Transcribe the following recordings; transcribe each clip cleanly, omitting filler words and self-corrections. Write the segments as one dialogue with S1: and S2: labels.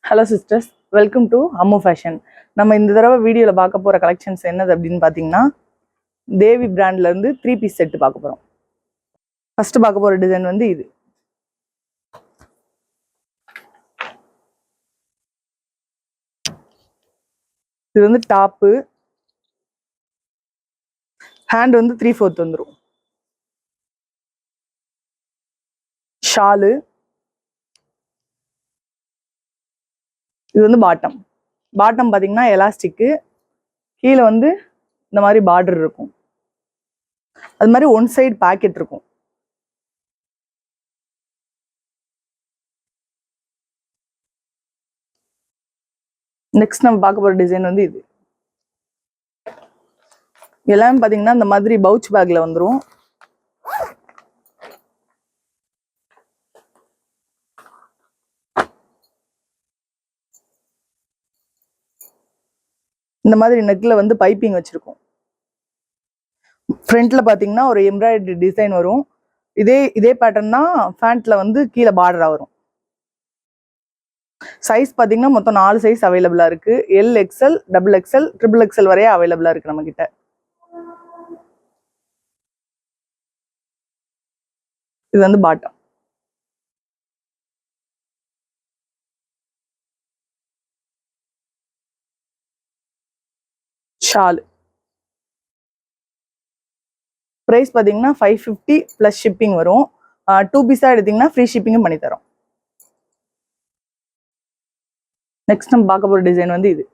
S1: Hello sisters, welcome to Ammu fashion. நம்ம இந்த தடவை வீடியோவில் பார்க்க போகிற கலெக்ஷன்ஸ் என்னது அப்படின்னு பார்த்தீங்கன்னா, தேவி பிராண்ட்லேருந்து 3 பீஸ் செட்டு பார்க்க போகிறோம். ஃபஸ்ட்டு பார்க்க போகிற டிசைன் வந்து இது. இது வந்து டாப்பு, ஹேண்ட் வந்து 3/4 வந்துடும். ஷாலு, இது வந்து பாட்டம். பாட்டம் பார்த்தீங்கன்னா எலாஸ்டிக்கு, கீழே வந்து இந்த மாதிரி பார்டர் இருக்கும். அது மாதிரி ஒன் சைடு பாக்கெட் இருக்கும். நெக்ஸ்ட் நம்ம பார்க்க போகிற டிசைன் வந்து இது. எல்லாமே பார்த்தீங்கன்னா இந்த மாதிரி பவுச் பேக்ல வந்துடும். இந்த மாதிரி நெக்ல வந்து பைப்பிங் வச்சிருக்கோம். ஃப்ரண்ட்ல பாத்தீங்கன்னா ஒரு எம்ப்ராய்டரி டிசைன் வரும். இதே பேட்டர்ன் தான் ஃபேண்ட்ல வந்து கீழே பார்டரா வரும். சைஸ் பாத்தீங்கன்னா மொத்தம் 4 சைஸ் அவைலபிளா இருக்கு. L, XL, double XL, triple XL வரைய அவைலபிளா இருக்கு நம்ம கிட்ட. இது வந்து பாட்டம். ஷால் பிரைஸ் பாத்தீங்கன்னா 550 பிளஸ் ஷிப்பிங் வரும். 2 பீஸா எடுத்தீங்கன்னா ஃப்ரீ ஷிப்பிங்கும் பண்ணி தரோம். நெக்ஸ்ட் நம்ம பார்க்க போற டிசைன் வந்து இது.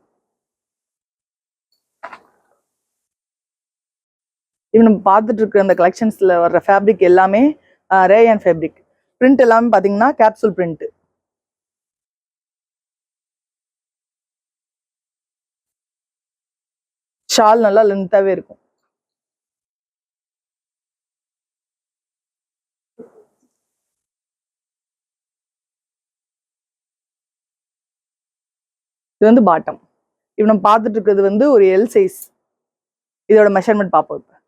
S1: இது நம்ம பார்த்துட்டு இருக்க அந்த கலெக்ஷன்ஸ்ல வர்ற ஃபேப்ரிக் எல்லாமே ரேயான் ஃபேப்ரிக். பிரிண்ட் எல்லாமே பாத்தீங்கன்னா கேப்சூல் பிரிண்ட். ஷால் நல்லா லென்த்தாவே இருக்கும். இது வந்து பாட்டம். இப்போ நம்ம பார்த்துட்டு இருக்கிறது வந்து ஒரு எல் சைஸ். இதோட மெஷர்மெண்ட் பார்ப்போம். இப்போ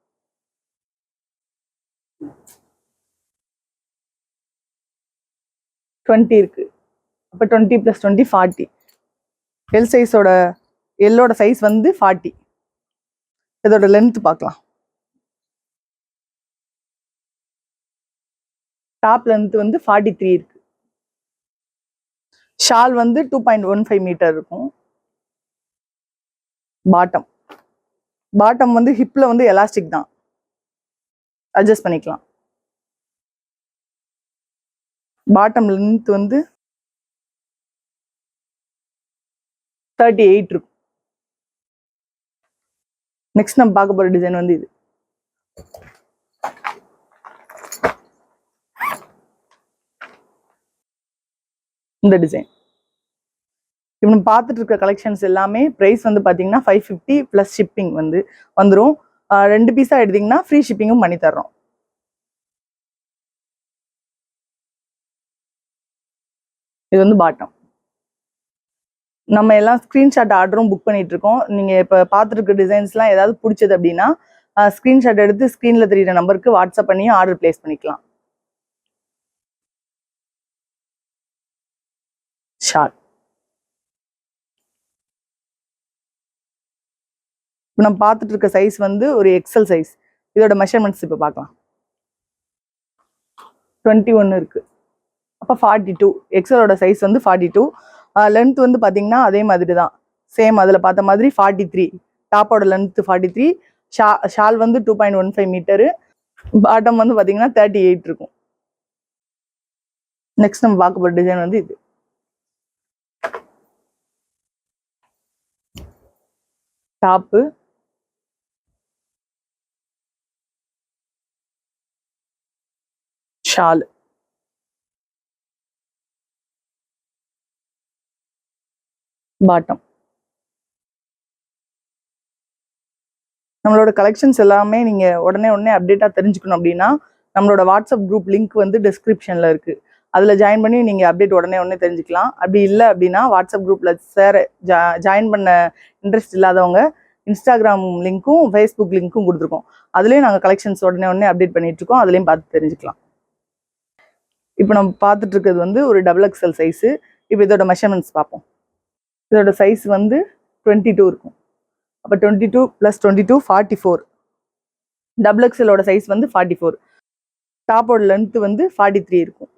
S1: 20 இருக்கு. அப்போ 20 + 20 40. எல் சைஸோட எல்லோட சைஸ் வந்து 40. இதோட லென்த் பார்க்கலாம். டாப் லென்த் வந்து 43 இருக்கு. ஷால் வந்து 2.15 மீட்டர் இருக்கும். பாட்டம் வந்து ஹிப்ல வந்து எலாஸ்டிக் தான், அட்ஜஸ்ட் பண்ணிக்கலாம். பாட்டம் லென்த் வந்து 38 இருக்கும். நெக்ஸ்ட் நம்ம பார்க்க போற டிசைன் வந்து இது. இந்த டிசைன் இப்போ நம்ம பார்த்துட்டு இருக்க கலெக்ஷன்ஸ் எல்லாமே பிரைஸ் வந்து பார்த்தீங்கன்னா 550 பிளஸ் ஷிப்பிங் வந்துடும். 2 பீஸா எடுத்தீங்கன்னா ஃப்ரீ ஷிப்பிங்கும் பண்ணி தர்றோம். இது வந்து பாட்டம். நம்ம எல்லாம் ஸ்கிரீன்ஷாட் ஆர்டரும் புக் பண்ணிட்டு இருக்கோம். நீங்க இப்போ பார்த்துட்டு இருக்க டிசைன்ஸ்லாம் ஏதாவது பிடிச்சது அப்படின்னா ஸ்கிரீன்ஷாட் எடுத்து ஸ்கிரீன்ல தெரியுற நம்பருக்கு வாட்ஸ்அப் பண்ணி ஆர்டர் பிளேஸ் பண்ணிக்கலாம். ஷார்ட் நம்ம பார்த்துட்டு இருக்க சைஸ் வந்து ஒரு எக்ஸல் சைஸ். இதோட மெஷர்மெண்ட்ஸ் இப்போ பார்க்கலாம். 21 இருக்கு. அப்போ 42. எக்ஸலோட சைஸ் வந்து 42. லென்த் வந்து பார்த்தீங்கன்னா அதே மாதிரி தான், சேம் அதில் பார்த்த மாதிரி 43. டாப்போட லென்த் 43. ஷால் வந்து 2.15 மீட்டரு. பாட்டம் வந்து பார்த்தீங்கன்னா 38 இருக்கும். நெக்ஸ்ட் நம்ம பார்க்க போகிற டிசைன் வந்து இது. Top, shawl, bottom. நம்மளோட கலெக்ஷன்ஸ் எல்லாமே நீங்க உடனே அப்டேட்டா தெரிஞ்சுக்கணும் அப்படின்னா நம்மளோட வாட்ஸ்அப் குரூப் லிங்க் வந்து டிஸ்கிரிப்ஷன்ல இருக்கு. அதுல ஜாயின் பண்ணி நீங்க அப்டேட் உடனே தெரிஞ்சுக்கலாம். அப்படி இல்லை அப்படின்னா வாட்ஸ்அப் குரூப்ல ஜாயின் பண்ண இன்ட்ரெஸ்ட் இல்லாதவங்க இன்ஸ்டாகிராம் லிங்க்கும் ஃபேஸ்புக் லிங்க்கும் கொடுத்துருக்கோம். அதுலேயும் நாங்கள் கலெக்ஷன்ஸ் உடனே அப்டேட் பண்ணிட்டு இருக்கோம். அதுலேயும் பார்த்து தெரிஞ்சுக்கலாம். இப்போ நம்ம பார்த்துட்டு இருக்கிறது வந்து ஒரு டபுள் எக்ஸ்எல் சைஸு. இப்போ இதோட மெஷர்மெண்ட்ஸ் பார்ப்போம். இதோட சைஸ் வந்து 22 இருக்கும். அப்போ 22 + 22 44. டபுள் எக்ஸலோட சைஸ் வந்து 44. டாப்போட லென்த் வந்து 43 இருக்கும்.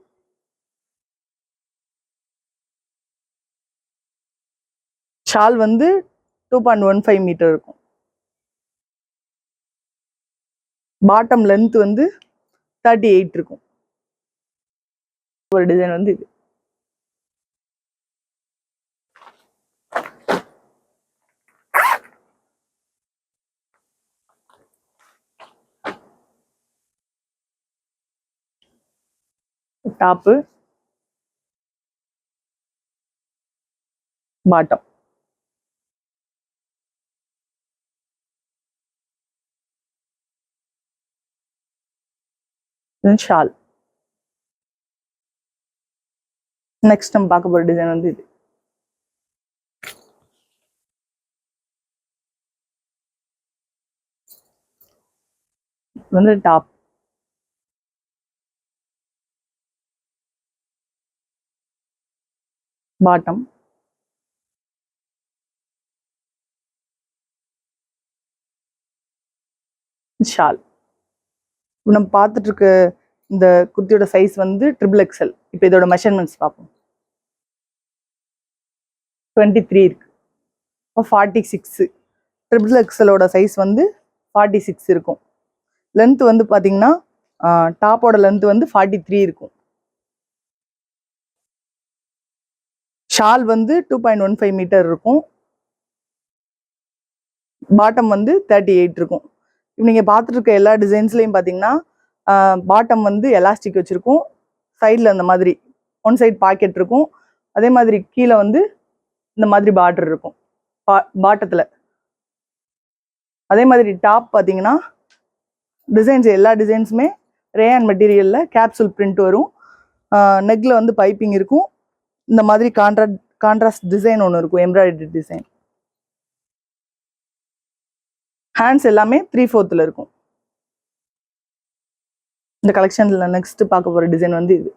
S1: ஷால் வந்து 2.15 மீட்டர் இருக்கும். பாட்டம் லென்த் வந்து 38 இருக்கும். ஒரு டிசைன் வந்து இது. Top, bottom. ஷால். நெக்ஸ்ட் நம்ம பார்க்க போற டிசைன் வந்து இது. வந்து டாப், பாட்டம், ஷால். நம்ம பார்த்துட்டு இருக்க இந்த குர்த்தியோட சைஸ் வந்து XXL. இப்போ இதோட மெஷர்மெண்ட்ஸ் பார்ப்போம். 23 இருக்கு. இப்போ 46. XXLோட சைஸ் வந்து 46 இருக்கும். லென்த் வந்து பார்த்தீங்கன்னா டாப்போட லென்த் வந்து 43 இருக்கும். ஷால் வந்து 2.15 மீட்டர் இருக்கும். பாட்டம் வந்து 38 இருக்கும். இப்போ நீங்கள் பார்த்துட்டு இருக்க எல்லா டிசைன்ஸ்லையும் பார்த்தீங்கன்னா பாட்டம் வந்து எலாஸ்டிக் வச்சுருக்கும். சைடில் அந்த மாதிரி ஒன் சைட் பாக்கெட் இருக்கும். அதே மாதிரி கீழே வந்து இந்த மாதிரி பார்டர் இருக்கும் பாட்டத்தில். அதே மாதிரி டாப் பார்த்தீங்கன்னா டிசைன்ஸ் எல்லா டிசைன்ஸுமே ரேயான் மெட்டீரியலில் கேப்சூல் பிரிண்ட் வரும். நெக்கில் வந்து பைப்பிங் இருக்கும். இந்த மாதிரி கான்ட்ராஸ்ட் டிசைன் ஒன்று இருக்கும், எம்ப்ராய்டரி டிசைன். ஹேண்ட்ஸ் எல்லாமே 3/4 இருக்கும். இந்த கலெக்ஷன்ல நெக்ஸ்ட் பார்க்க போற டிசைன் வந்து இது.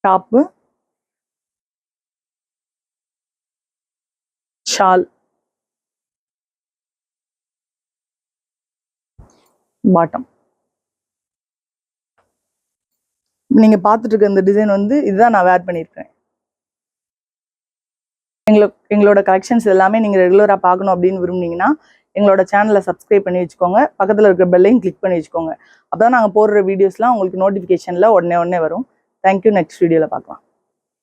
S1: Top, shawl, bottom. நீங்க பார்த்துட்டு இருக்க இந்த டிசைன் வந்து இதுதான் நான் வேர் பண்ணியிருக்கேன். எங்களோட கலெக்ஷன்ஸ் எல்லாமே நீங்க ரெகுலரா பார்க்கணும் அப்படின்னு விரும்புனீங்கன்னா எங்களோட சேனலை சப்ஸ்கிரைப் பண்ணி வச்சுக்கோங்க. பக்கத்தில் இருக்கிற பெல்லையும் கிளிக் பண்ணி வச்சுக்கோங்க. அப்போ தான் நாங்கள் போடுற வீடியோஸ்லாம் உங்களுக்கு நோட்டிஃபிகேஷனில் உடனே வரும். தேங்க்யூ. நெக்ஸ்ட் வீடியோவில் பார்க்கலாம்.